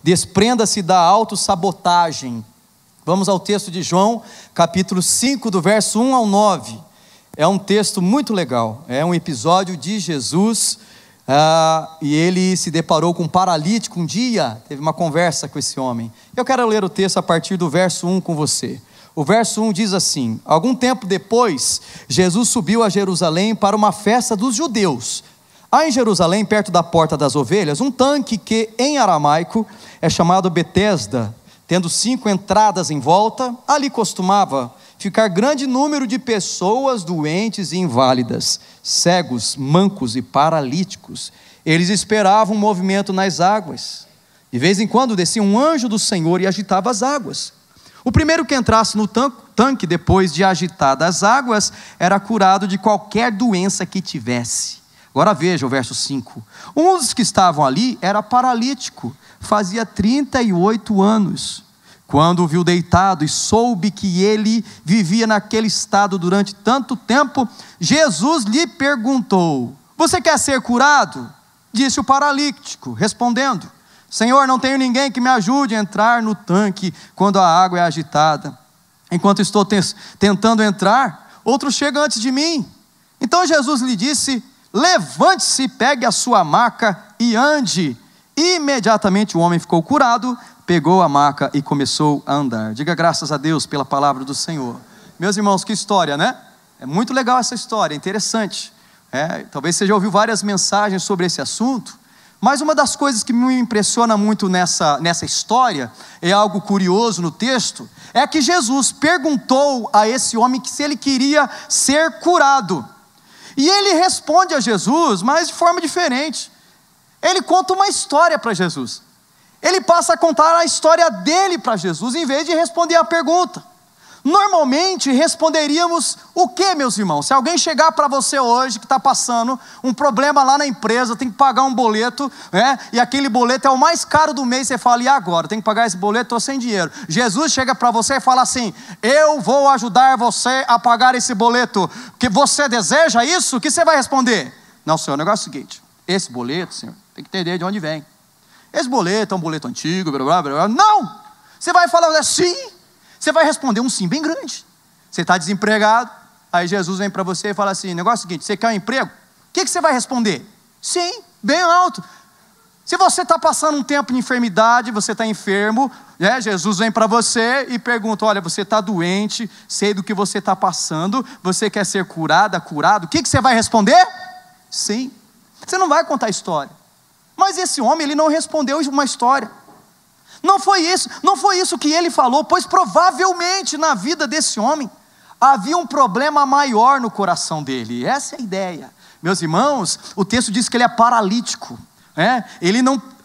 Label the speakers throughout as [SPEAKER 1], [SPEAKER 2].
[SPEAKER 1] desprenda-se da autossabotagem. Vamos ao texto de João, capítulo 5, do verso 1 ao 9. É um texto muito legal, é um episódio de Jesus, e ele se deparou com um paralítico um dia, teve uma conversa com esse homem. Eu quero ler o texto a partir do verso 1 com você. O verso 1 diz assim: algum tempo depois, Jesus subiu a Jerusalém para uma festa dos judeus. Há em Jerusalém, perto da porta das ovelhas, um tanque que em aramaico é chamado Betesda, tendo 5 entradas em volta. Ali costumava ficar grande número de pessoas doentes e inválidas, cegos, mancos e paralíticos. Eles esperavam um movimento nas águas. De vez em quando descia um anjo do Senhor e agitava as águas. O primeiro que entrasse no tanque, depois de agitadas as águas, era curado de qualquer doença que tivesse. Agora veja o verso 5. Um dos que estavam ali era paralítico, fazia 38 anos. Quando o viu deitado e soube que ele vivia naquele estado durante tanto tempo, Jesus lhe perguntou: você quer ser curado? Disse o paralítico, respondendo: Senhor, não tenho ninguém que me ajude a entrar no tanque quando a água é agitada. Enquanto estou tentando entrar, outro chega antes de mim. Então Jesus lhe disse: levante-se, pegue a sua maca e ande. Imediatamente o homem ficou curado, pegou a maca e começou a andar. Diga graças a Deus pela palavra do Senhor. Meus irmãos, que história, né? É muito legal essa história, interessante. Talvez você já ouviu várias mensagens sobre esse assunto, mas uma das coisas que me impressiona muito nessa história, é algo curioso no texto, é que Jesus perguntou a esse homem se ele queria ser curado. E ele responde a Jesus, mas de forma diferente. Ele conta uma história para Jesus. Ele passa a contar a história dele para Jesus, em vez de responder a pergunta. Normalmente responderíamos o que, meus irmãos? Se alguém chegar para você hoje, que está passando um problema lá na empresa, tem que pagar um boleto, e aquele boleto é o mais caro do mês, você fala: e agora? Tem que pagar esse boleto, estou sem dinheiro. Jesus chega para você e fala assim: eu vou ajudar você a pagar esse boleto, que você deseja isso? O que você vai responder? Não, senhor, o negócio é o seguinte: esse boleto, senhor, tem que entender de onde vem. Esse boleto é um boleto antigo, blá, blá, blá. Não! Você vai falar sim. Você vai responder um sim bem grande. Você está desempregado, aí Jesus vem para você e fala assim: negócio é o seguinte, você quer um emprego? O que você vai responder? Sim, bem alto. Se você está passando um tempo de enfermidade, você está enfermo, Jesus vem para você e pergunta: olha, você está doente, sei do que você está passando, você quer ser curado? O que você vai responder? Sim. Você não vai contar a história. Mas esse homem, ele não respondeu uma história. Não foi isso que ele falou, pois provavelmente na vida desse homem havia um problema maior no coração dele. Essa é a ideia. Meus irmãos, o texto diz que ele é paralítico.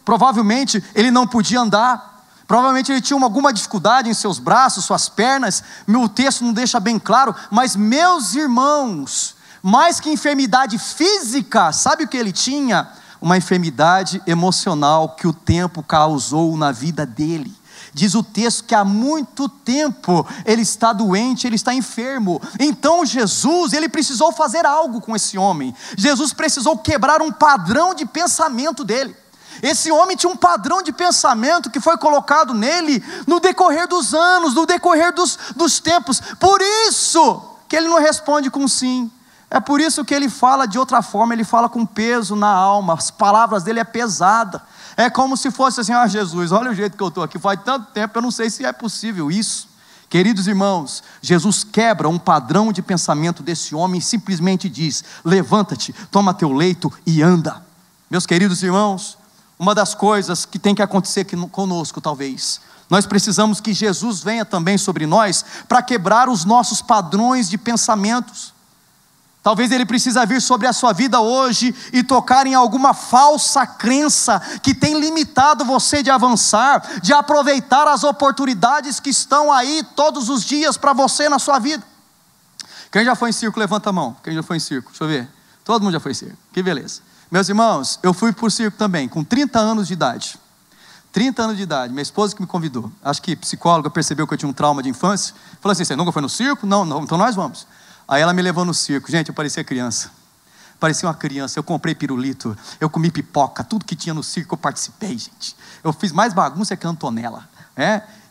[SPEAKER 1] Provavelmente ele não podia andar. Provavelmente ele tinha alguma dificuldade em seus braços, suas pernas. O texto não deixa bem claro, mas meus irmãos, mais que enfermidade física, sabe o que ele tinha? Uma enfermidade emocional que o tempo causou na vida dele. Diz o texto que há muito tempo ele está doente, ele está enfermo. Então Jesus, ele precisou fazer algo com esse homem. Jesus precisou quebrar um padrão de pensamento dele. Esse homem tinha um padrão de pensamento que foi colocado nele no decorrer dos anos, no decorrer dos tempos. Por isso que ele não responde com sim. É por isso que ele fala de outra forma, ele fala com peso na alma, as palavras dele é pesada. É como se fosse assim: Jesus, olha o jeito que eu estou aqui, faz tanto tempo, eu não sei se é possível isso. Queridos irmãos, Jesus quebra um padrão de pensamento desse homem e simplesmente diz: levanta-te, toma teu leito e anda. Meus queridos irmãos, uma das coisas que tem que acontecer conosco talvez, nós precisamos que Jesus venha também sobre nós, para quebrar os nossos padrões de pensamentos. Talvez ele precisa vir sobre a sua vida hoje e tocar em alguma falsa crença que tem limitado você de avançar, de aproveitar as oportunidades que estão aí todos os dias para você na sua vida. Quem já foi em circo, levanta a mão. Quem já foi em circo? Deixa eu ver. Todo mundo já foi em circo. Que beleza. Meus irmãos, eu fui por circo também, com 30 anos de idade. 30 anos de idade, minha esposa que me convidou. Acho que psicóloga percebeu que eu tinha um trauma de infância. Falou assim: você nunca foi no circo? Não, então nós vamos. Aí ela me levou no circo. Gente, eu parecia criança. parecia uma criança. Eu comprei pirulito, eu comi pipoca, tudo que tinha no circo eu participei, gente. Eu fiz mais bagunça que a Antonella.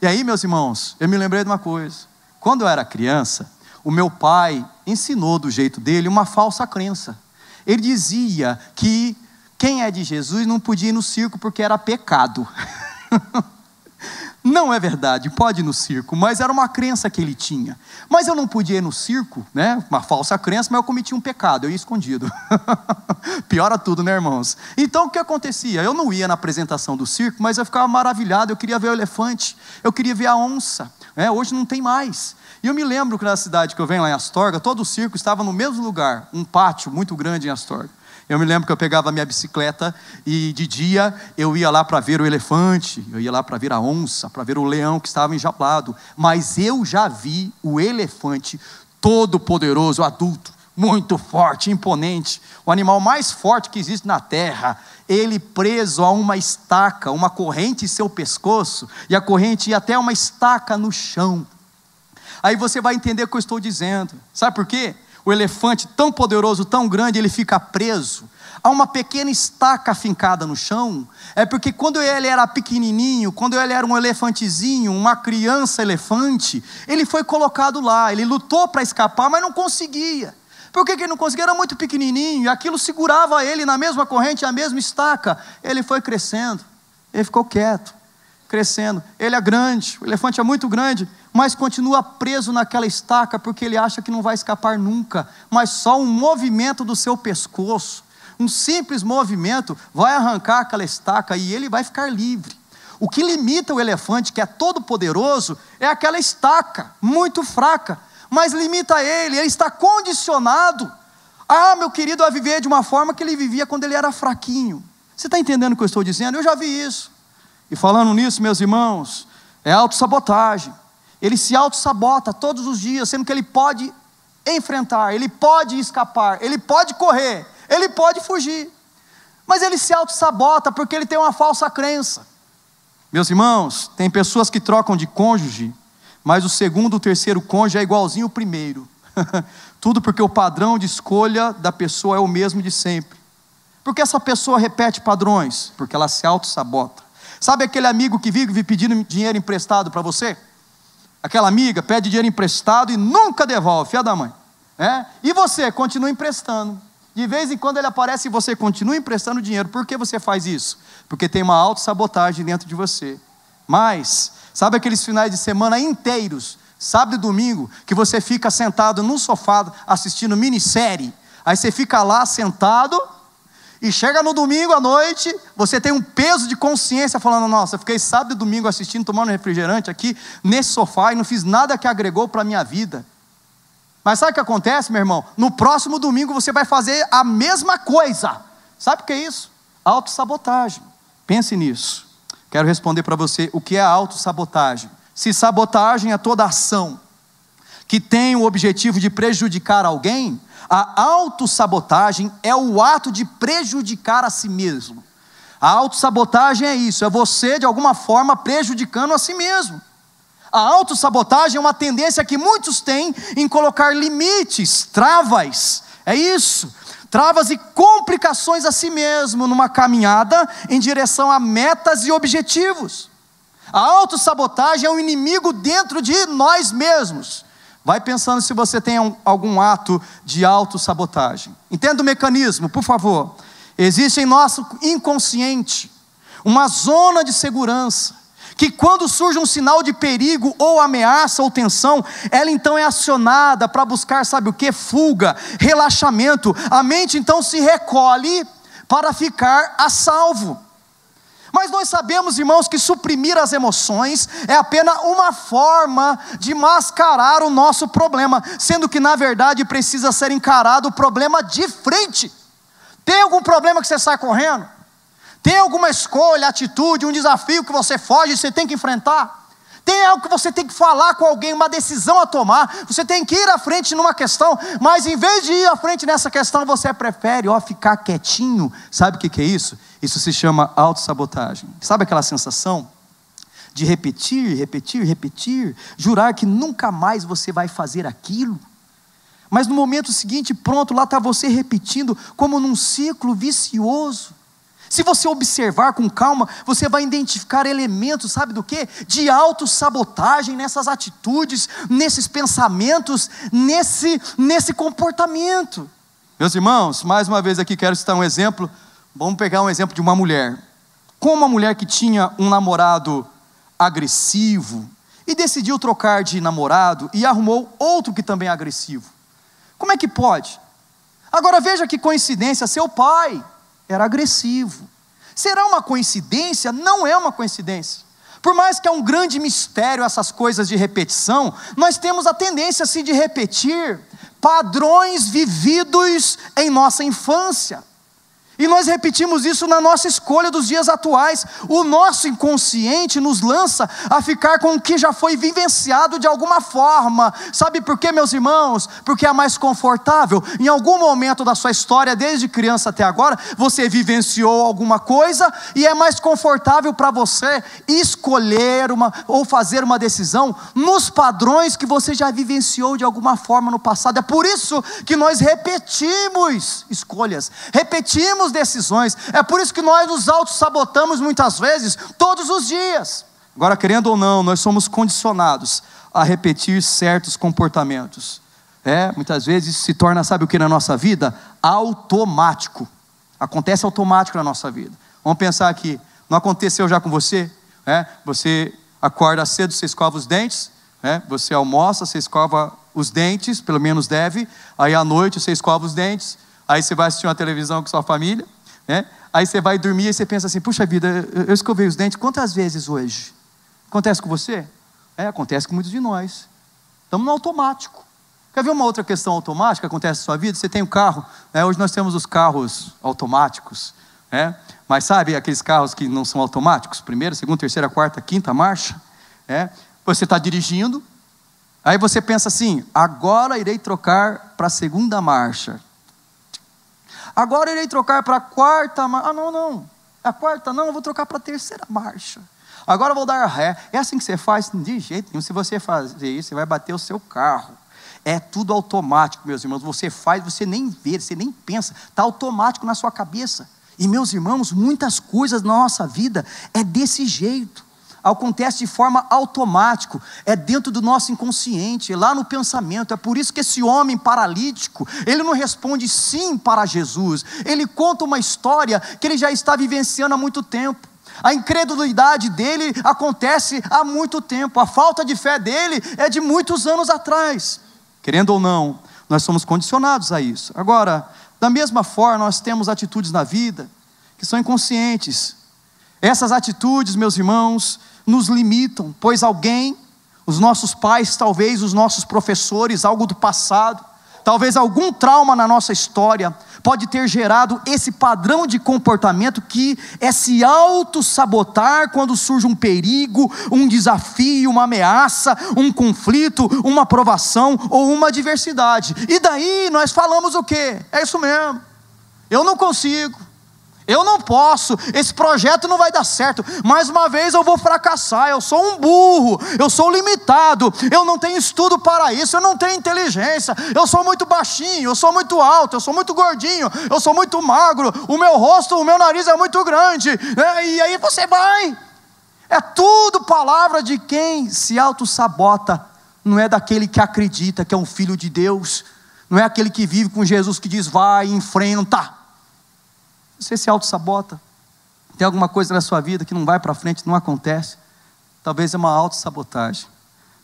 [SPEAKER 1] E aí, meus irmãos, eu me lembrei de uma coisa. Quando eu era criança, o meu pai ensinou do jeito dele uma falsa crença. Ele dizia que quem é de Jesus não podia ir no circo porque era pecado. Não é verdade, pode ir no circo, mas era uma crença que ele tinha. Mas eu não podia ir no circo, uma falsa crença, mas eu cometi um pecado, eu ia escondido. Piora tudo, né, irmãos? Então o que acontecia? Eu não ia na apresentação do circo, mas eu ficava maravilhado, eu queria ver o elefante, eu queria ver a onça. Hoje não tem mais. E eu me lembro que na cidade que eu venho, lá em Astorga, todo o circo estava no mesmo lugar, um pátio muito grande em Astorga. Eu me lembro que eu pegava a minha bicicleta e de dia eu ia lá para ver o elefante, eu ia lá para ver a onça, para ver o leão que estava enjaulado. Mas eu já vi o elefante todo poderoso, adulto, muito forte, imponente, o animal mais forte que existe na terra. Ele preso a uma estaca, uma corrente em seu pescoço, e a corrente ia até uma estaca no chão. Aí você vai entender o que eu estou dizendo. Sabe por quê? O elefante tão poderoso, tão grande, ele fica preso a uma pequena estaca fincada no chão. É porque quando ele era pequenininho, quando ele era um elefantezinho, uma criança elefante, ele foi colocado lá, ele lutou para escapar, mas não conseguia. Por que ele não conseguia? Era muito pequenininho, e aquilo segurava ele na mesma corrente, a mesma estaca. Ele foi crescendo, ele ficou quieto, crescendo. Ele é grande, o elefante é muito grande, mas continua preso naquela estaca, porque ele acha que não vai escapar nunca. Mas só um movimento do seu pescoço, um simples movimento, vai arrancar aquela estaca e ele vai ficar livre. O que limita o elefante, que é todo poderoso, é aquela estaca, muito fraca, mas limita ele está condicionado, meu querido, a viver de uma forma que ele vivia quando ele era fraquinho. Você está entendendo o que eu estou dizendo? Eu já vi isso. E falando nisso, meus irmãos, é autossabotagem. Ele se autossabota todos os dias, sendo que ele pode enfrentar, ele pode escapar, ele pode correr, ele pode fugir. Mas ele se autossabota porque ele tem uma falsa crença. Meus irmãos, tem pessoas que trocam de cônjuge, mas o segundo, o terceiro cônjuge é igualzinho ao primeiro. Tudo porque o padrão de escolha da pessoa é o mesmo de sempre. Por que essa pessoa repete padrões? Porque ela se autossabota. Sabe aquele amigo que vive pedindo dinheiro emprestado para você? Aquela amiga pede dinheiro emprestado e nunca devolve, filha da mãe. E você continua emprestando. De vez em quando ele aparece e você continua emprestando dinheiro. Por que você faz isso? Porque tem uma autossabotagem dentro de você. Mas, sabe aqueles finais de semana inteiros, sábado e domingo, que você fica sentado no sofá assistindo minissérie, aí você fica lá sentado, e chega no domingo à noite, você tem um peso de consciência falando, nossa, eu fiquei sábado e domingo assistindo, tomando refrigerante aqui, nesse sofá, e não fiz nada que agregou para a minha vida. Mas sabe o que acontece, meu irmão? No próximo domingo você vai fazer a mesma coisa. Sabe o que é isso? Autossabotagem. Pense nisso. Quero responder para você o que é a autossabotagem. Se sabotagem é toda ação que tem o objetivo de prejudicar alguém, a autossabotagem é o ato de prejudicar a si mesmo. A autossabotagem é isso, é você de alguma forma prejudicando a si mesmo. A autossabotagem é uma tendência que muitos têm em colocar limites, travas, é isso, travas e complicações a si mesmo numa caminhada em direção a metas e objetivos. A autossabotagem é um inimigo dentro de nós mesmos. Vai pensando se você tem algum ato de autossabotagem. Entenda o mecanismo, por favor. Existe em nosso inconsciente uma zona de segurança, que quando surge um sinal de perigo, ou ameaça, ou tensão, ela então é acionada para buscar, sabe o que? Fuga, relaxamento. A mente então se recolhe para ficar a salvo. Mas nós sabemos, irmãos, que suprimir as emoções é apenas uma forma de mascarar o nosso problema, sendo que na verdade precisa ser encarado o problema de frente. Tem algum problema que você sai correndo? Tem alguma escolha, atitude, um desafio que você foge e você tem que enfrentar? Tem algo que você tem que falar com alguém, uma decisão a tomar, você tem que ir à frente numa questão, mas em vez de ir à frente nessa questão, você prefere ficar quietinho. Sabe o que é isso? Isso se chama autossabotagem. Sabe aquela sensação de repetir, jurar que nunca mais você vai fazer aquilo? Mas no momento seguinte, pronto, lá está você repetindo, como num ciclo vicioso. Se você observar com calma, você vai identificar elementos, sabe do quê? De autossabotagem nessas atitudes, nesses pensamentos, nesse comportamento. Meus irmãos, mais uma vez aqui quero citar um exemplo. Vamos pegar um exemplo de uma mulher. Com uma mulher que tinha um namorado agressivo e decidiu trocar de namorado e arrumou outro que também é agressivo. Como é que pode? Agora veja que coincidência, seu pai era agressivo. Será uma coincidência? Não é uma coincidência. Por mais que é um grande mistério essas coisas de repetição, nós temos a tendência assim de repetir padrões vividos em nossa infância. E nós repetimos isso na nossa escolha dos dias atuais. O nosso inconsciente nos lança a ficar com o que já foi vivenciado de alguma forma. Sabe por quê, meus irmãos? Porque é mais confortável. Em algum momento da sua história, desde criança até agora, você vivenciou alguma coisa e é mais confortável para você escolher ou fazer uma decisão nos padrões que você já vivenciou de alguma forma no passado. É por isso que nós repetimos escolhas, repetimos decisões. É por isso que nós nos auto-sabotamos muitas vezes, todos os dias. Agora, querendo ou não, nós somos condicionados a repetir certos comportamentos. Muitas vezes se torna, sabe o que na nossa vida? Automático. Acontece automático na nossa vida. Vamos pensar aqui, não aconteceu já com você? Você acorda cedo, você escova os dentes, você almoça, você escova os dentes, pelo menos deve, aí à noite você escova os dentes, aí você vai assistir uma televisão com sua família, aí você vai dormir e você pensa assim, puxa vida, eu escovei os dentes quantas vezes hoje? Acontece com você? Acontece com muitos de nós. Estamos no automático. Quer ver uma outra questão automática que acontece na sua vida? Você tem um carro, hoje nós temos os carros automáticos, mas sabe aqueles carros que não são automáticos? Primeira, segunda, terceira, quarta, quinta marcha? Você está dirigindo, aí você pensa assim, agora irei trocar para a segunda marcha. Agora irei trocar para a quarta marcha. Não. A quarta não, eu vou trocar para a terceira marcha. Agora eu vou dar ré. É assim que você faz? De jeito nenhum. Se você fazer isso, você vai bater o seu carro. É tudo automático, meus irmãos. Você faz, você nem vê, você nem pensa. Está automático na sua cabeça. E meus irmãos, muitas coisas na nossa vida é desse jeito. Acontece de forma automática, é dentro do nosso inconsciente, é lá no pensamento. É por isso que esse homem paralítico, ele não responde sim para Jesus, ele conta uma história que ele já está vivenciando há muito tempo. A incredulidade dele acontece há muito tempo, a falta de fé dele é de muitos anos atrás. Querendo ou não, nós somos condicionados a isso. Agora, da mesma forma, nós temos atitudes na vida que são inconscientes. Essas atitudes, meus irmãos, nos limitam, pois alguém, os nossos pais, talvez os nossos professores, algo do passado, talvez algum trauma na nossa história, pode ter gerado esse padrão de comportamento que é se auto-sabotar quando surge um perigo, um desafio, uma ameaça, um conflito, uma provação ou uma adversidade. E daí nós falamos o quê? É isso mesmo, eu não consigo, eu não posso, esse projeto não vai dar certo, mais uma vez eu vou fracassar, eu sou um burro, eu sou limitado, eu não tenho estudo para isso, eu não tenho inteligência, eu sou muito baixinho, eu sou muito alto, eu sou muito gordinho, eu sou muito magro, o meu rosto, o meu nariz é muito grande, e aí você vai, é tudo palavra de quem se auto-sabota, não é daquele que acredita que é um filho de Deus, não é aquele que vive com Jesus que diz vai, enfrenta. Você se auto-sabota, tem alguma coisa na sua vida que não vai para frente, não acontece, talvez é uma auto-sabotagem,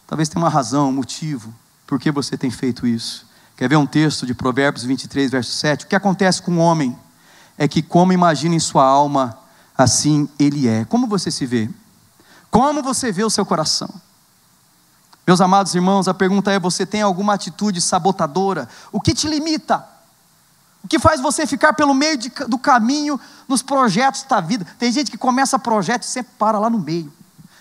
[SPEAKER 1] talvez tenha uma razão, um motivo, por que você tem feito isso. Quer ver um texto de Provérbios 23, verso 7? O que acontece com o homem é que como imagina em sua alma, assim ele é. Como você se vê? Como você vê o seu coração? Meus amados irmãos, a pergunta é, você tem alguma atitude sabotadora? O que te limita? O que faz você ficar pelo meio do caminho nos projetos da vida? Tem gente que começa projeto e sempre para lá no meio.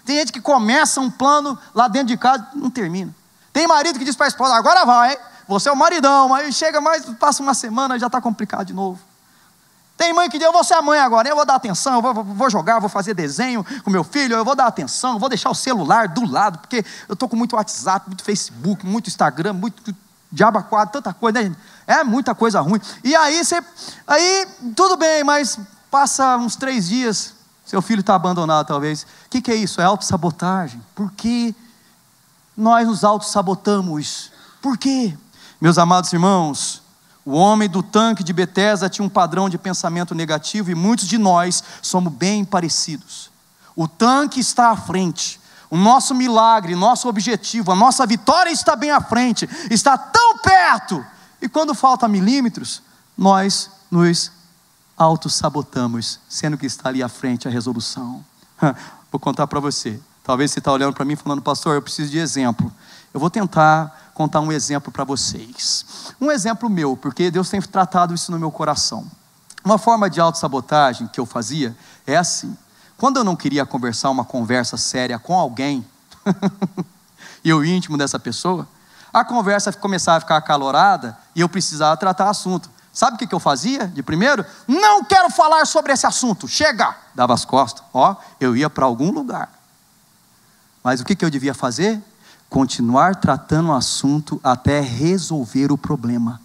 [SPEAKER 1] Tem gente que começa um plano lá dentro de casa e não termina. Tem marido que diz para a esposa, agora vai, você é o maridão, aí chega mais, passa uma semana e já está complicado de novo. Tem mãe que diz, eu vou ser a mãe agora, eu vou dar atenção, eu vou jogar, vou fazer desenho com meu filho, eu vou dar atenção, eu vou deixar o celular do lado, porque eu estou com muito WhatsApp, muito Facebook, muito Instagram, muito diabo quatro, tanta coisa, né? É muita coisa ruim. E aí, tudo bem, mas passa uns 3 dias, seu filho está abandonado talvez. O que é isso? É autossabotagem. Por que nós nos autossabotamos? Por quê? Meus amados irmãos, o homem do tanque de Betesda tinha um padrão de pensamento negativo e muitos de nós somos bem parecidos. O tanque está à frente, o nosso milagre, nosso objetivo, a nossa vitória está bem à frente, está tão perto, e quando falta milímetros, nós nos autossabotamos, sendo que está ali à frente a resolução. Vou contar para você, talvez você está olhando para mim falando, pastor, eu preciso de exemplo. Eu vou tentar contar um exemplo para vocês, um exemplo meu, porque Deus tem tratado isso no meu coração. Uma forma de autossabotagem que eu fazia é assim: quando eu não queria conversar uma conversa séria com alguém, e eu íntimo dessa pessoa, a conversa começava a ficar acalorada, e eu precisava tratar assunto. Sabe o que eu fazia de primeiro? Não quero falar sobre esse assunto, chega! Dava as costas, eu ia para algum lugar. Mas o que eu devia fazer? Continuar tratando o assunto até resolver o problema.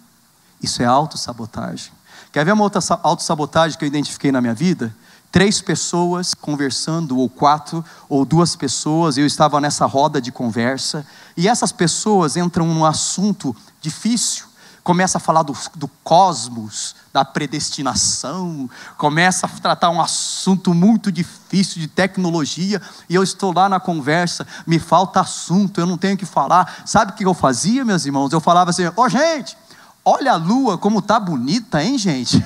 [SPEAKER 1] Isso é autossabotagem. Quer ver uma outra autossabotagem que eu identifiquei na minha vida? 3 pessoas conversando, ou 4, ou 2 pessoas, eu estava nessa roda de conversa, e essas pessoas entram num assunto difícil, começa a falar do cosmos, da predestinação, começa a tratar um assunto muito difícil de tecnologia, e eu estou lá na conversa, me falta assunto, eu não tenho o que falar. Sabe o que eu fazia, meus irmãos? Eu falava assim, gente, olha a lua como está bonita, hein, gente?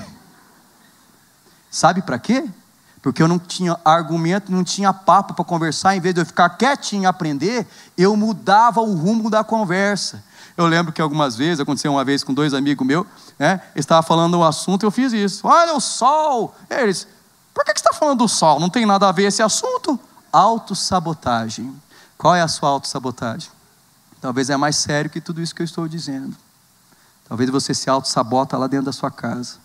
[SPEAKER 1] Sabe para quê? Porque eu não tinha argumento, não tinha papo para conversar. Em vez de eu ficar quietinho e aprender, eu mudava o rumo da conversa. Eu lembro que algumas vezes, aconteceu uma vez com 2 amigos meus, né? Eles estavam falando um assunto e eu fiz isso. Olha o sol. Eles, por que você está falando do sol? Não tem nada a ver esse assunto. Autossabotagem. Qual é a sua autossabotagem? Talvez é mais sério que tudo isso que eu estou dizendo. Talvez você se autossabota lá dentro da sua casa.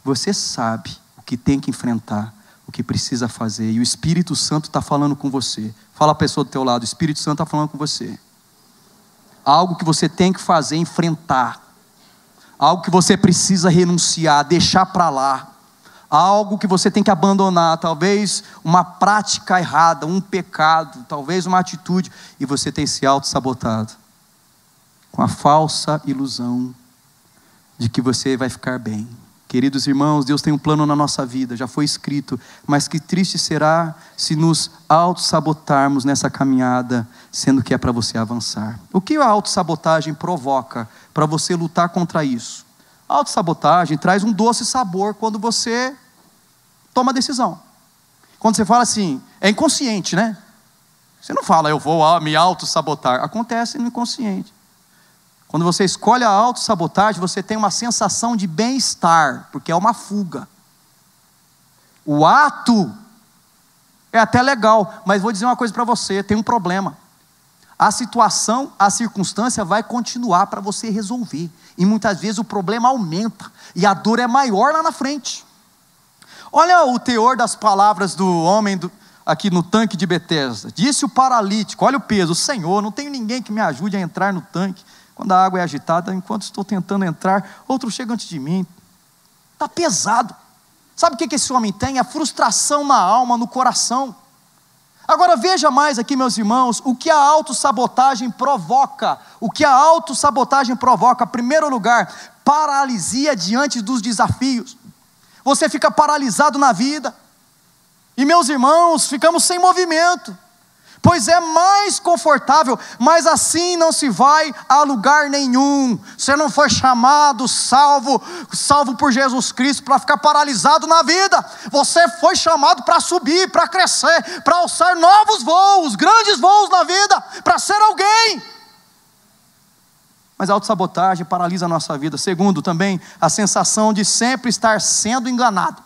[SPEAKER 1] Você sabe o que tem que enfrentar, o que precisa fazer, e o Espírito Santo está falando com você. Fala a pessoa do teu lado, o Espírito Santo está falando com você. Algo que você tem que fazer, enfrentar. Algo que você precisa renunciar, deixar para lá. Algo que você tem que abandonar, talvez uma prática errada, um pecado, talvez uma atitude, e você tem se auto-sabotado, com a falsa ilusão de que você vai ficar bem. Queridos irmãos, Deus tem um plano na nossa vida, já foi escrito, mas que triste será se nos auto-sabotarmos nessa caminhada, sendo que é para você avançar. O que a auto-sabotagem provoca para você lutar contra isso? A auto-sabotagem traz um doce sabor quando você toma decisão. Quando você fala assim, é inconsciente, né? Você não fala, eu vou me auto-sabotar. Acontece no inconsciente. Quando você escolhe a autossabotagem, você tem uma sensação de bem-estar, porque é uma fuga. O ato é até legal, mas vou dizer uma coisa para você, tem um problema. A situação, a circunstância vai continuar para você resolver. E muitas vezes o problema aumenta, e a dor é maior lá na frente. Olha o teor das palavras do homem aqui no tanque de Betesda. Disse o paralítico, olha o peso, Senhor, não tenho ninguém que me ajude a entrar no tanque. Quando a água é agitada, enquanto estou tentando entrar, outro chega antes de mim. Está pesado. Sabe o que esse homem tem? A frustração na alma, no coração. Agora veja mais aqui, meus irmãos, o que a autossabotagem provoca. O que a autossabotagem provoca, em primeiro lugar, paralisia diante dos desafios. Você fica paralisado na vida. E meus irmãos, ficamos sem movimento. Pois é mais confortável, mas assim não se vai a lugar nenhum. Você não foi chamado, salvo por Jesus Cristo para ficar paralisado na vida. Você foi chamado para subir, para crescer, para alçar novos voos, grandes voos na vida, para ser alguém. Mas a autossabotagem paralisa a nossa vida. Segundo, também a sensação de sempre estar sendo enganado.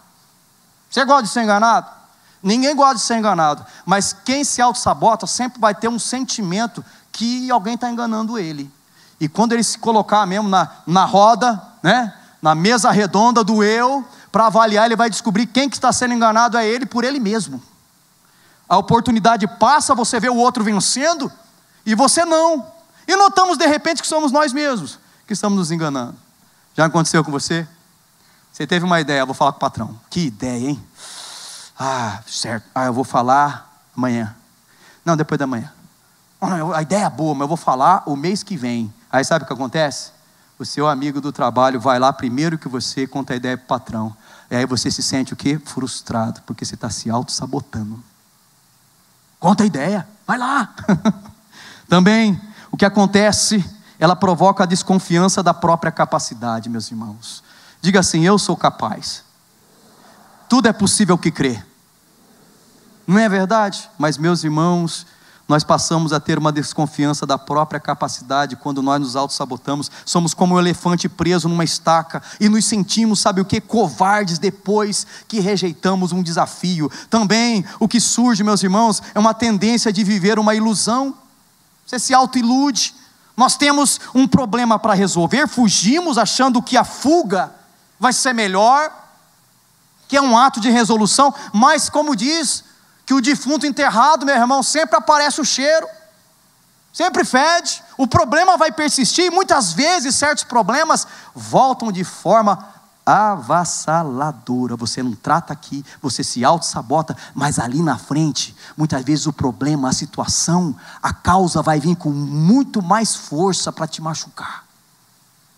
[SPEAKER 1] Você gosta de ser enganado? Ninguém gosta de ser enganado, mas quem se auto-sabota sempre vai ter um sentimento que alguém está enganando ele. E quando ele se colocar mesmo na roda, né, na mesa redonda do eu, para avaliar, ele vai descobrir quem que está sendo enganado é ele por ele mesmo. A oportunidade passa, você vê o outro vencendo, e você não. E notamos de repente que somos nós mesmos. que estamos nos enganando. Já aconteceu com você? Você teve uma ideia, vou falar com o patrão. Que ideia, hein? Certo. Eu vou falar amanhã. Não, depois da manhã. A ideia é boa, mas eu vou falar o mês que vem. Aí sabe o que acontece? O seu amigo do trabalho vai lá primeiro que você, conta a ideia para o patrão. E aí você se sente o quê? Frustrado, porque você está se auto-sabotando. Conta a ideia, vai lá. Também, o que acontece, ela provoca a desconfiança da própria capacidade, meus irmãos. Diga assim: eu sou capaz. Tudo é possível que crê. Não é verdade? Mas, meus irmãos, nós passamos a ter uma desconfiança da própria capacidade quando nós nos auto-sabotamos. Somos como um elefante preso numa estaca e nos sentimos, sabe o que? Covardes depois que rejeitamos um desafio. Também o que surge, meus irmãos, é uma tendência de viver uma ilusão. Você se auto-ilude. Nós temos um problema para resolver, fugimos achando que a fuga vai ser melhor, que é um ato de resolução, mas como diz que o defunto enterrado, meu irmão, sempre aparece o cheiro, sempre fede, o problema vai persistir, e muitas vezes certos problemas voltam de forma avassaladora. Você não trata aqui, você se auto-sabota, mas ali na frente, muitas vezes o problema, a situação, a causa vai vir com muito mais força para te machucar.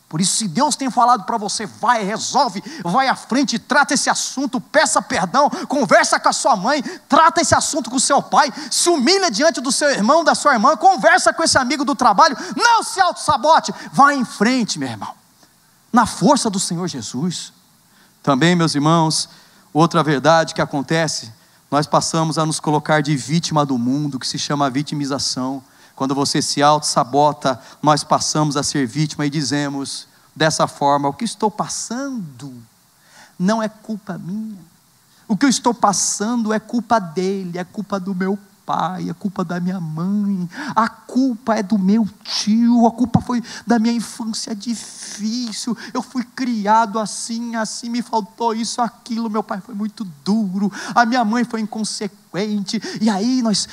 [SPEAKER 1] Por isso, se Deus tem falado para você, vai, resolve, vai à frente, trata esse assunto, peça perdão, conversa com a sua mãe, trata esse assunto com o seu pai, se humilha diante do seu irmão, da sua irmã, conversa com esse amigo do trabalho, não se auto-sabote, vai em frente, meu irmão, na força do Senhor Jesus. Também, meus irmãos, outra verdade que acontece, nós passamos a nos colocar de vítima do mundo, que se chama vitimização. Quando você se auto-sabota, nós passamos a ser vítima e dizemos dessa forma: o que estou passando não é culpa minha, o que eu estou passando é culpa dele, é culpa do meu pai, é culpa da minha mãe, a culpa é do meu tio, a culpa foi da minha infância difícil, eu fui criado assim, me faltou isso, aquilo, meu pai foi muito duro, a minha mãe foi inconsequente, e aí nós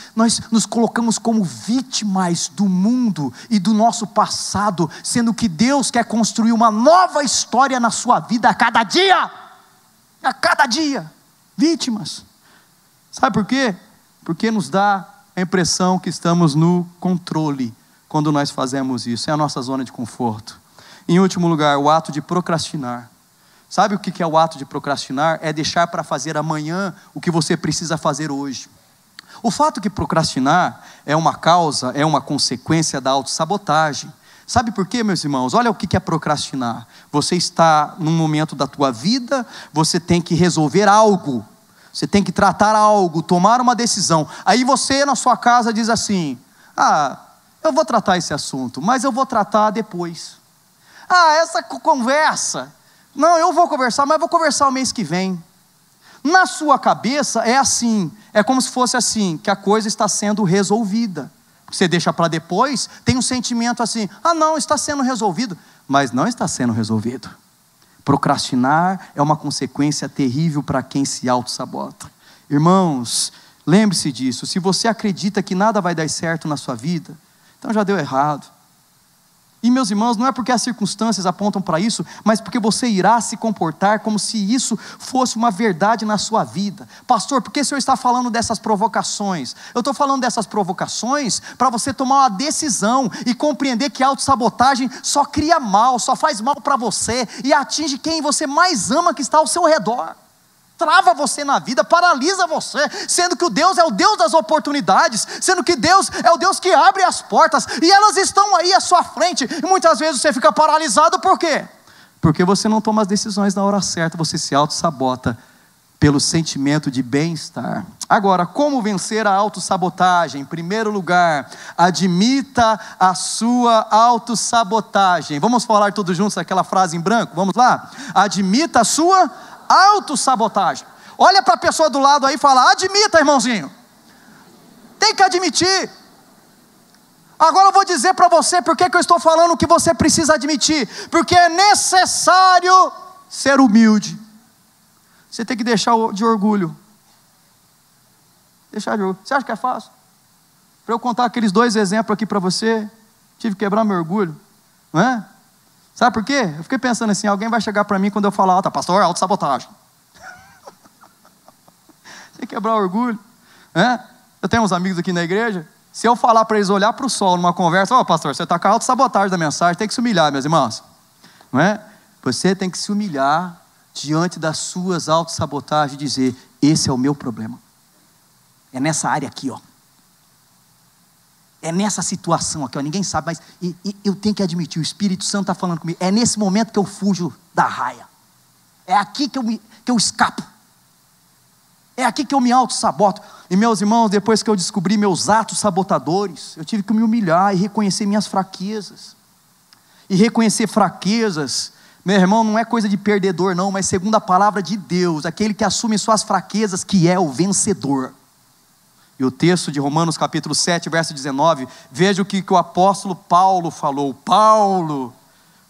[SPEAKER 1] nos colocamos como vítimas do mundo e do nosso passado, sendo que Deus quer construir uma nova história na sua vida a cada dia, vítimas. Sabe por quê? Porque nos dá a impressão que estamos no controle quando nós fazemos isso, é a nossa zona de conforto. Em último lugar, o ato de procrastinar. Sabe o que é o ato de procrastinar? É deixar para fazer amanhã o que você precisa fazer hoje. O fato que procrastinar é uma causa, é uma consequência da autossabotagem. Sabe por quê, meus irmãos? Olha o que é procrastinar. Você está num momento da tua vida, você tem que resolver algo. Você tem que tratar algo, tomar uma decisão. Aí você na sua casa diz assim: eu vou tratar esse assunto, mas eu vou tratar depois. Essa conversa, não, eu vou conversar, mas eu vou conversar o mês que vem. Na sua cabeça é assim, é como se fosse assim, que a coisa está sendo resolvida. Você deixa para depois, tem um sentimento assim: não, está sendo resolvido, mas não está sendo resolvido. Procrastinar é uma consequência terrível para quem se auto-sabota. Irmãos, lembre-se disso. Se você acredita que nada vai dar certo na sua vida, então já deu errado. E, meus irmãos, não é porque as circunstâncias apontam para isso, mas porque você irá se comportar como se isso fosse uma verdade na sua vida. Pastor, por que o senhor está falando dessas provocações? Eu estou falando dessas provocações para você tomar uma decisão e compreender que a autossabotagem só cria mal, só faz mal para você e atinge quem você mais ama que está ao seu redor. Trava você na vida, paralisa você, sendo que o Deus é o Deus das oportunidades, sendo que Deus é o Deus que abre as portas, e elas estão aí à sua frente, e muitas vezes você fica paralisado, por quê? Porque você não toma as decisões na hora certa, você se auto-sabota pelo sentimento de bem-estar. Agora, como vencer a autossabotagem? Em primeiro lugar, admita a sua autossabotagem. Vamos falar todos juntos aquela frase em branco? Vamos lá? Admita a sua autossabotagem. Olha para a pessoa do lado aí e fala: admita, irmãozinho. Tem que admitir. Agora eu vou dizer para você por que eu estou falando que você precisa admitir. Porque é necessário ser humilde. Você tem que deixar de orgulho. Deixar de orgulho. Você acha que é fácil? Para eu contar aqueles 2 exemplos aqui para você, tive que quebrar meu orgulho, não é? Sabe por quê? Eu fiquei pensando assim, alguém vai chegar para mim quando eu falar, pastor, autossabotagem. Sem quebrar o orgulho. Eu tenho uns amigos aqui na igreja, se eu falar para eles olhar para o sol numa conversa, pastor, você está com a autossabotagem da mensagem, tem que se humilhar, meus irmãos. Não é? Você tem que se humilhar diante das suas autossabotagens e dizer, esse é o meu problema. É nessa área aqui, ó. É nessa situação aqui, ó. Ninguém sabe, mas eu tenho que admitir, o Espírito Santo está falando comigo. É nesse momento que eu fujo da raia. É aqui que eu escapo. É aqui que eu me auto-saboto. E meus irmãos, depois que eu descobri meus atos sabotadores, eu tive que me humilhar e reconhecer minhas fraquezas. E reconhecer fraquezas, meu irmão, não é coisa de perdedor não, mas segundo a palavra de Deus, aquele que assume suas fraquezas, que é o vencedor. E o texto de Romanos capítulo 7, verso 19, veja o que o apóstolo Paulo falou. Paulo,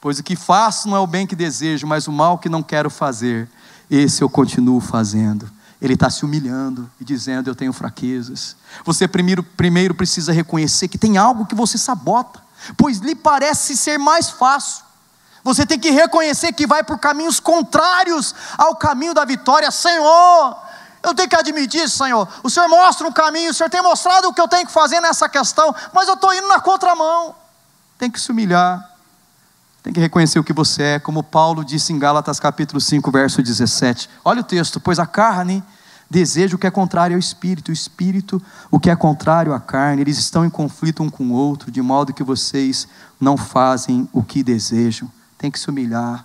[SPEAKER 1] pois o que faço não é o bem que desejo, mas o mal que não quero fazer, esse eu continuo fazendo. Ele está se humilhando e dizendo, eu tenho fraquezas. Você primeiro precisa reconhecer que tem algo que você sabota, pois lhe parece ser mais fácil. Você tem que reconhecer que vai por caminhos contrários ao caminho da vitória. Senhor, eu tenho que admitir, Senhor, o Senhor mostra um caminho, o Senhor tem mostrado o que eu tenho que fazer nessa questão, mas eu estou indo na contramão. Tem que se humilhar, tem que reconhecer o que você é, como Paulo disse em Gálatas capítulo 5, verso 17. Olha o texto, pois a carne deseja o que é contrário ao Espírito, o Espírito o que é contrário à carne, eles estão em conflito um com o outro, de modo que vocês não fazem o que desejam. Tem que se humilhar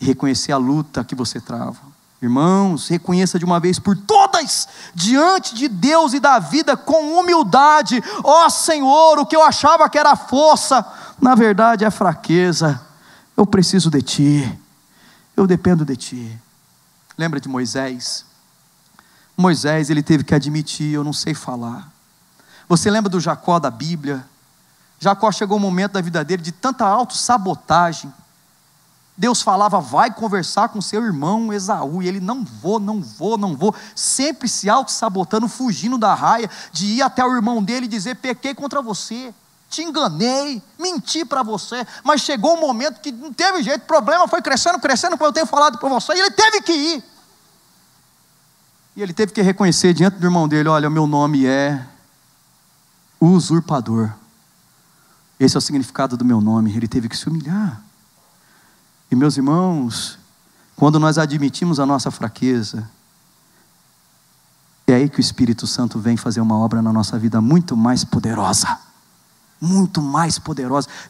[SPEAKER 1] e reconhecer a luta que você trava. Irmãos, reconheça de uma vez por todas, diante de Deus e da vida, com humildade. Ó Senhor, o que eu achava que era força, na verdade é fraqueza. Eu preciso de Ti, eu dependo de Ti. Lembra de Moisés? Moisés, ele teve que admitir, eu não sei falar. Você lembra do Jacó da Bíblia? Jacó chegou um momento da vida dele de tanta autossabotagem. Deus falava, vai conversar com seu irmão Esaú, e ele, não vou, sempre se auto-sabotando, fugindo da raia, de ir até o irmão dele e dizer, pequei contra você, te enganei, menti para você, mas chegou um momento que não teve jeito, o problema foi crescendo, como eu tenho falado para você, e ele teve que ir, e ele teve que reconhecer diante do irmão dele, olha, meu nome é usurpador, esse é o significado do meu nome. Ele teve que se humilhar. E meus irmãos, quando nós admitimos a nossa fraqueza, é aí que o Espírito Santo vem fazer uma obra na nossa vida muito mais poderosa,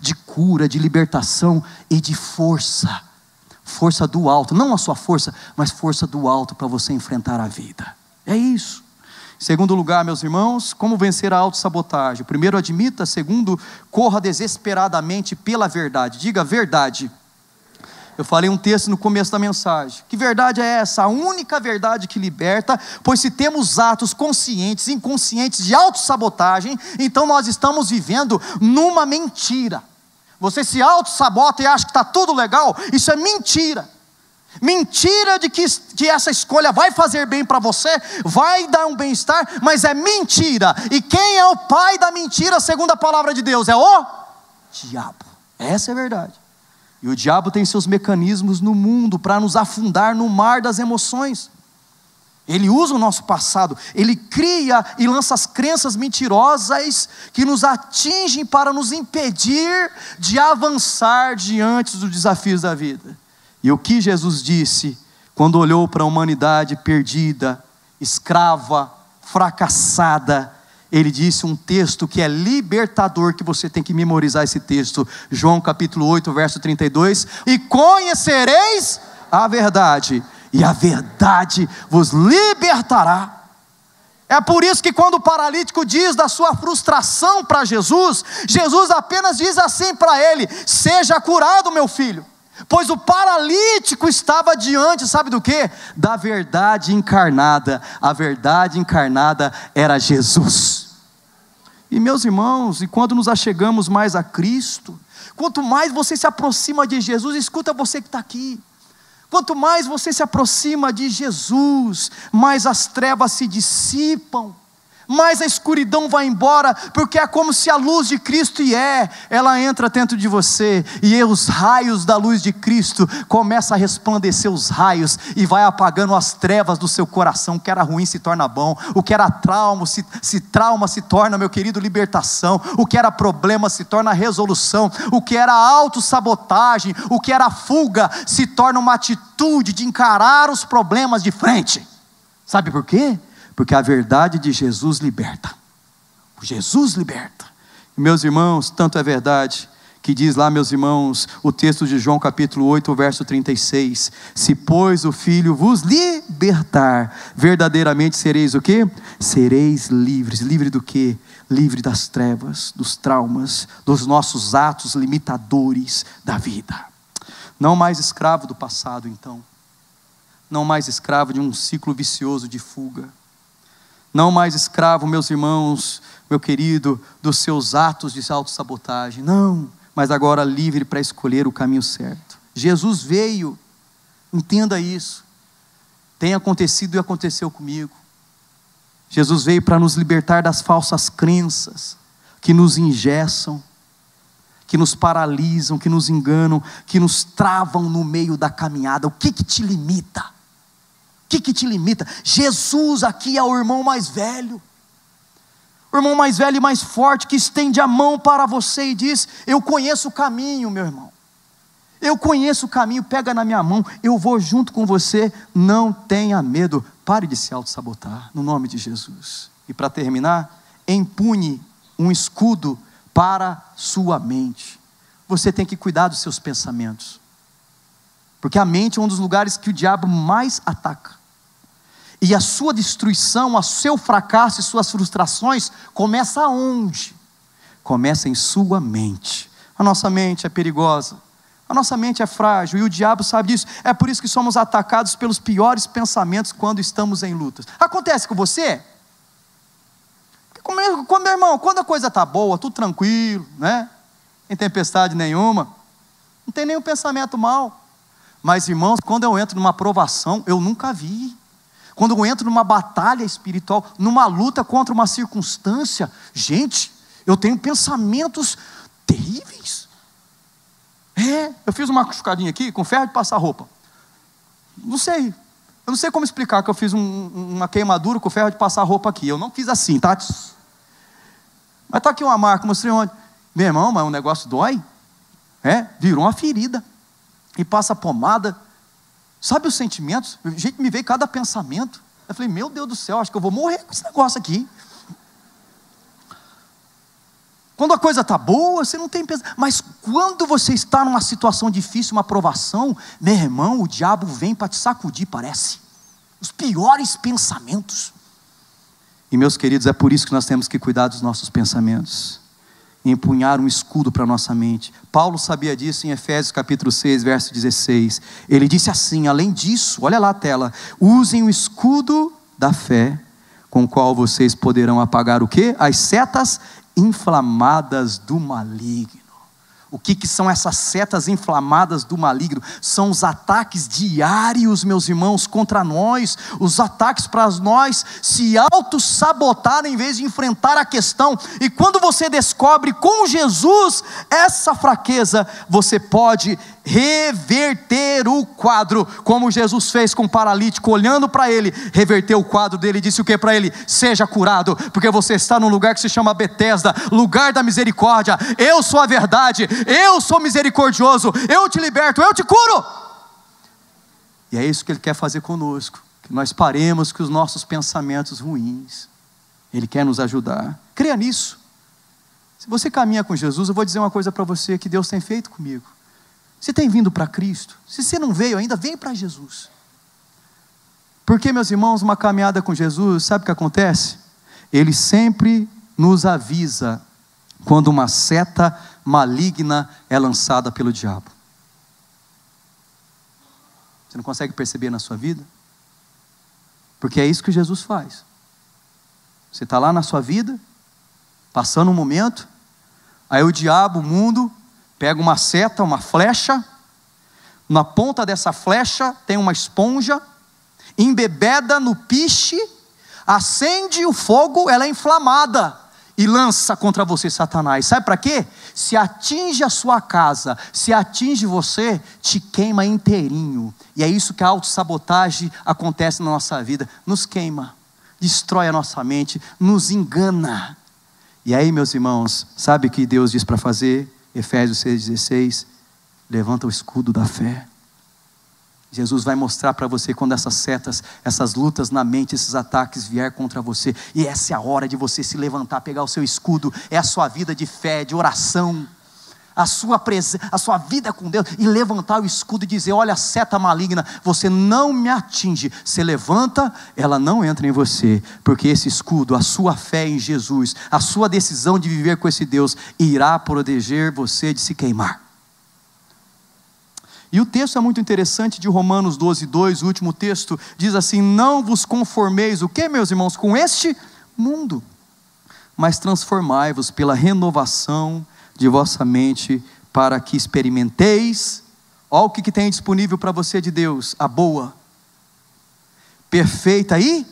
[SPEAKER 1] de cura, de libertação e de força, força do alto, não a sua força, mas força do alto para você enfrentar a vida, é isso. Em segundo lugar, meus irmãos, como vencer a autossabotagem? Primeiro, admita. Segundo, corra desesperadamente pela verdade. Diga verdade. Eu falei um texto no começo da mensagem. Que verdade é essa? A única verdade que liberta, pois se temos atos conscientes, inconscientes de autossabotagem, então nós estamos vivendo numa mentira. Você se autossabota e acha que está tudo legal, isso é mentira. Mentira de que essa escolha vai fazer bem para você, vai dar um bem-estar, mas é mentira. E quem é o pai da mentira, segundo a palavra de Deus? É o diabo. Essa é a verdade. E o diabo tem seus mecanismos no mundo para nos afundar no mar das emoções. Ele usa o nosso passado, ele cria e lança as crenças mentirosas que nos atingem para nos impedir de avançar diante dos desafios da vida. E o que Jesus disse quando olhou para a humanidade perdida, escrava, fracassada, ele disse um texto que é libertador, que você tem que memorizar esse texto, João capítulo 8, verso 32, e conhecereis a verdade, e a verdade vos libertará. É por isso que quando o paralítico diz da sua frustração para Jesus, Jesus apenas diz assim para ele, seja curado meu filho, pois o paralítico estava diante, sabe do que? Da verdade encarnada. A verdade encarnada era Jesus. E meus irmãos, e quando nos achegamos mais a Cristo, quanto mais você se aproxima de Jesus, escuta você que está aqui, quanto mais você se aproxima de Jesus, mais as trevas se dissipam, mais a escuridão vai embora, porque é como se a luz de Cristo, ela entra dentro de você, e os raios da luz de Cristo começam a resplandecer os raios, e vai apagando as trevas do seu coração. O que era ruim se torna bom, o que era trauma se torna, meu querido, libertação, o que era problema se torna resolução, o que era autossabotagem, o que era fuga, se torna uma atitude de encarar os problemas de frente. Sabe por quê? Porque a verdade de Jesus liberta. Jesus liberta. Meus irmãos, tanto é verdade que diz lá, meus irmãos, o texto de João capítulo 8, verso 36. Se pois o Filho vos libertar, verdadeiramente sereis o quê? Sereis livres. Livre do quê? Livre das trevas, dos traumas, dos nossos atos limitadores da vida. Não mais escravo do passado, então. Não mais escravo de um ciclo vicioso de fuga. Não mais escravo, meus irmãos, meu querido, dos seus atos de autossabotagem. Não, mas agora livre para escolher o caminho certo. Jesus veio, entenda isso. Tem acontecido e aconteceu comigo. Jesus veio para nos libertar das falsas crenças que nos engessam, que nos paralisam, que nos enganam, que nos travam no meio da caminhada. O que te limita? O que te limita? Jesus aqui é o irmão mais velho. O irmão mais velho e mais forte, que estende a mão para você e diz: eu conheço o caminho, meu irmão. Eu conheço o caminho, pega na minha mão, eu vou junto com você, não tenha medo. Pare de se auto-sabotar, no nome de Jesus. E para terminar, empunhe um escudo para sua mente. Você tem que cuidar dos seus pensamentos, porque a mente é um dos lugares que o diabo mais ataca. E a sua destruição, o seu fracasso e suas frustrações começa aonde? Começa em sua mente. A nossa mente é perigosa, a nossa mente é frágil, e o diabo sabe disso. É por isso que somos atacados pelos piores pensamentos quando estamos em lutas. Acontece com você? Meu irmão, quando a coisa está boa, tudo tranquilo, né? Sem tempestade nenhuma, não tem nenhum pensamento mal. Mas, irmãos, quando eu entro numa provação, eu nunca vi. Quando eu entro numa batalha espiritual, numa luta contra uma circunstância, gente, eu tenho pensamentos terríveis. Eu fiz uma machucadinha aqui com ferro de passar roupa. Não sei, eu não sei como explicar que eu fiz uma queimadura com ferro de passar roupa aqui. Eu não fiz assim, tá? Mas está aqui uma marca, mostrei onde. Meu irmão, mas o negócio dói. Virou uma ferida. E passa pomada. Sabe os sentimentos? Gente, me veio cada pensamento. Eu falei, meu Deus do céu, acho que eu vou morrer com esse negócio aqui. Quando a coisa está boa, você não tem pensamento. Mas quando você está numa situação difícil, uma provação, meu irmão, o diabo vem para te sacudir, parece. Os piores pensamentos. E meus queridos, é por isso que nós temos que cuidar dos nossos pensamentos. Empunhar um escudo para a nossa mente. Paulo sabia disso em Efésios capítulo 6, verso 16. Ele disse assim: além disso, olha lá a tela, usem o escudo da fé, com o qual vocês poderão apagar o quê? As setas inflamadas do maligno. O que são essas setas inflamadas do maligno? São os ataques diários, meus irmãos, contra nós, os ataques para nós se auto-sabotar em vez de enfrentar a questão. E quando você descobre com Jesus essa fraqueza, você pode reverter o quadro, como Jesus fez com o paralítico, olhando para ele, reverteu o quadro dele e disse o que para ele? Seja curado, porque você está num lugar que se chama Betesda, lugar da misericórdia. Eu sou a verdade, eu sou misericordioso, eu te liberto, eu te curo. E é isso que ele quer fazer conosco, que nós paremos com os nossos pensamentos ruins. Ele quer nos ajudar. Creia nisso. Se você caminha com Jesus, eu vou dizer uma coisa para você que Deus tem feito comigo. Você tem vindo para Cristo? Se você não veio ainda, vem para Jesus. Porque, meus irmãos, uma caminhada com Jesus, sabe o que acontece? Ele sempre nos avisa quando uma seta maligna é lançada pelo diabo. Você não consegue perceber na sua vida? Porque é isso que Jesus faz. Você está lá na sua vida, passando um momento, aí o diabo, o mundo, pega uma seta, uma flecha, na ponta dessa flecha tem uma esponja, embebeda no piche, acende o fogo, ela é inflamada e lança contra você Satanás. Sabe para quê? Se atinge a sua casa, se atinge você, te queima inteirinho. E é isso que a autossabotagem acontece na nossa vida, nos queima, destrói a nossa mente, nos engana. E aí, meus irmãos, sabe o que Deus diz para fazer? Efésios 6,16, levanta o escudo da fé. Jesus vai mostrar para você quando essas setas, essas lutas na mente, esses ataques vier contra você. E essa é a hora de você se levantar, pegar o seu escudo. É a sua vida de fé, de oração, a sua vida com Deus. E levantar o escudo e dizer, olha a seta maligna, você não me atinge. Você levanta, ela não entra em você. Porque esse escudo, a sua fé em Jesus, a sua decisão de viver com esse Deus, irá proteger você de se queimar. E o texto é muito interessante de Romanos 12:2, o último texto, diz assim, não vos conformeis, o que, meus irmãos? Com este mundo, mas transformai-vos pela renovação de vossa mente, para que experimenteis, olha o que tem disponível para você de Deus, a boa, perfeita e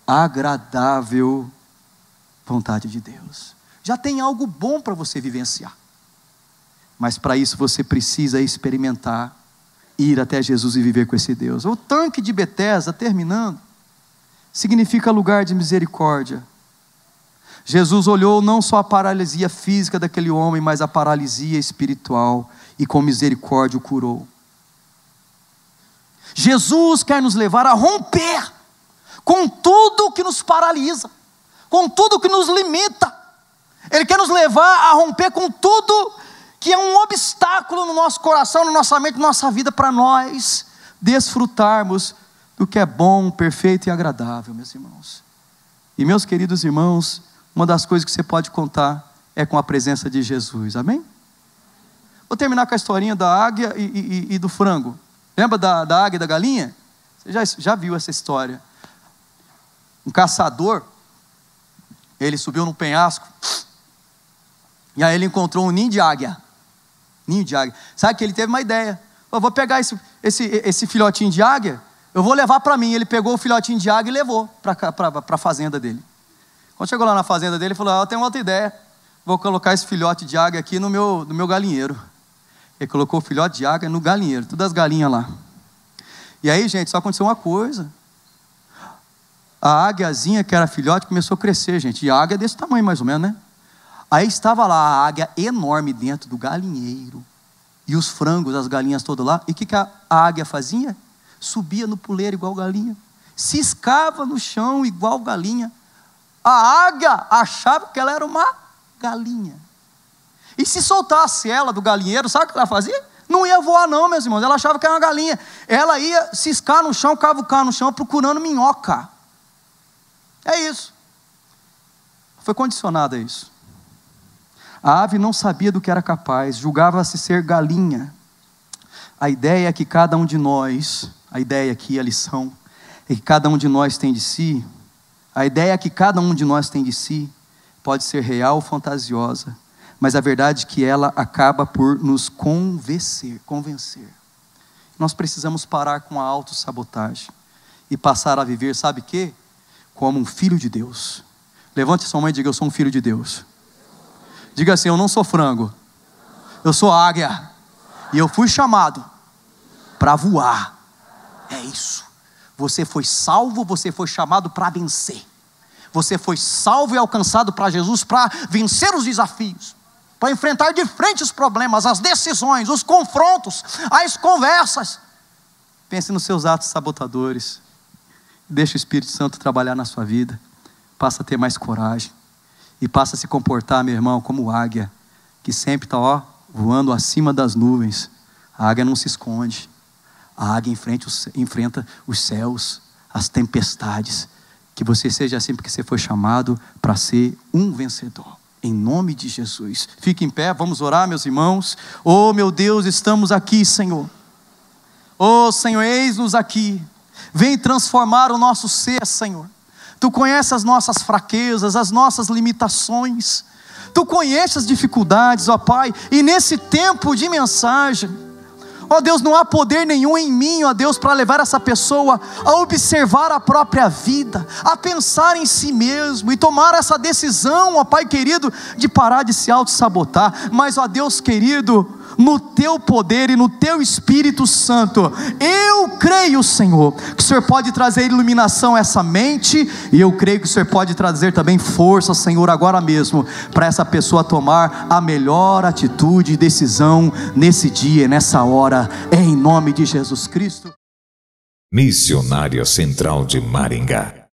[SPEAKER 1] agradável vontade de Deus. Já tem algo bom para você vivenciar, mas para isso você precisa experimentar, ir até Jesus e viver com esse Deus. O tanque de Betesda, terminando, significa lugar de misericórdia. Jesus olhou não só a paralisia física daquele homem, mas a paralisia espiritual, e com misericórdia o curou. Jesus quer nos levar a romper com tudo que nos paralisa, com tudo que nos limita. Ele quer nos levar a romper com tudo que é um obstáculo no nosso coração, na nossa mente, na nossa vida, para nós desfrutarmos do que é bom, perfeito e agradável, meus irmãos. E meus queridos irmãos, uma das coisas que você pode contar é com a presença de Jesus, amém? Vou terminar com a historinha da águia e do frango. Lembra da águia e da galinha? Você já viu essa história? Um caçador, ele subiu num penhasco, e aí ele encontrou um ninho de águia. Ninho de águia. Sabe que ele teve uma ideia? Eu vou pegar esse filhotinho de águia, eu vou levar para mim. Ele pegou o filhotinho de águia e levou para a fazenda dele. Quando chegou lá na fazenda dele, ele falou, eu tenho outra ideia, vou colocar esse filhote de águia aqui no meu galinheiro. Ele colocou o filhote de águia no galinheiro, todas as galinhas lá. E aí, gente, só aconteceu uma coisa. A águiazinha, que era filhote, começou a crescer, gente. E a águia é desse tamanho mais ou menos, né? Aí estava lá a águia enorme dentro do galinheiro, e os frangos, as galinhas todas lá. E o que a águia fazia? Subia no puleiro igual galinha, ciscava no chão igual galinha. A águia achava que ela era uma galinha. E se soltasse ela do galinheiro, sabe o que ela fazia? Não ia voar não, meus irmãos. Ela achava que era uma galinha. Ela ia ciscar no chão, cavucar no chão, procurando minhoca. É isso. Foi condicionada a isso. A ave não sabia do que era capaz, julgava-se ser galinha. A ideia é que cada um de nós, a ideia aqui, a lição, é que cada um de nós tem de si, a ideia que cada um de nós tem de si, pode ser real ou fantasiosa, mas a verdade é que ela acaba por nos convencer. Nós precisamos parar com a autossabotagem e passar a viver, sabe o quê? Como um filho de Deus. Levante sua mão e diga, eu sou um filho de Deus. Diga assim, eu não sou frango, eu sou águia, e eu fui chamado para voar. É isso. Você foi salvo, você foi chamado para vencer. Você foi salvo e alcançado para Jesus, para vencer os desafios, para enfrentar de frente os problemas, as decisões, os confrontos, as conversas. Pense nos seus atos sabotadores. Deixa o Espírito Santo trabalhar na sua vida. Passa a ter mais coragem. E passa a se comportar, meu irmão, como águia, que sempre está voando acima das nuvens. A águia não se esconde. A águia enfrenta os céus, as tempestades. Que você seja assim, porque você foi chamado para ser um vencedor. Em nome de Jesus. Fique em pé, vamos orar, meus irmãos. Oh, meu Deus, estamos aqui, Senhor. Oh, Senhor, eis-nos aqui. Vem transformar o nosso ser, Senhor. Tu conheces as nossas fraquezas, as nossas limitações. Tu conheces as dificuldades, ó Pai. E nesse tempo de mensagem, Ó Deus, não há poder nenhum em mim, ó Deus, para levar essa pessoa a observar a própria vida, a pensar em si mesmo e tomar essa decisão, ó Pai querido, de parar de se auto-sabotar. Mas, ó Deus querido, no teu poder e no teu Espírito Santo, eu creio, Senhor, que o Senhor pode trazer iluminação a essa mente, e eu creio que o Senhor pode trazer também força, Senhor, agora mesmo, para essa pessoa tomar a melhor atitude e decisão nesse dia, nessa hora, em nome de Jesus Cristo.
[SPEAKER 2] Missionária Central de Maringá.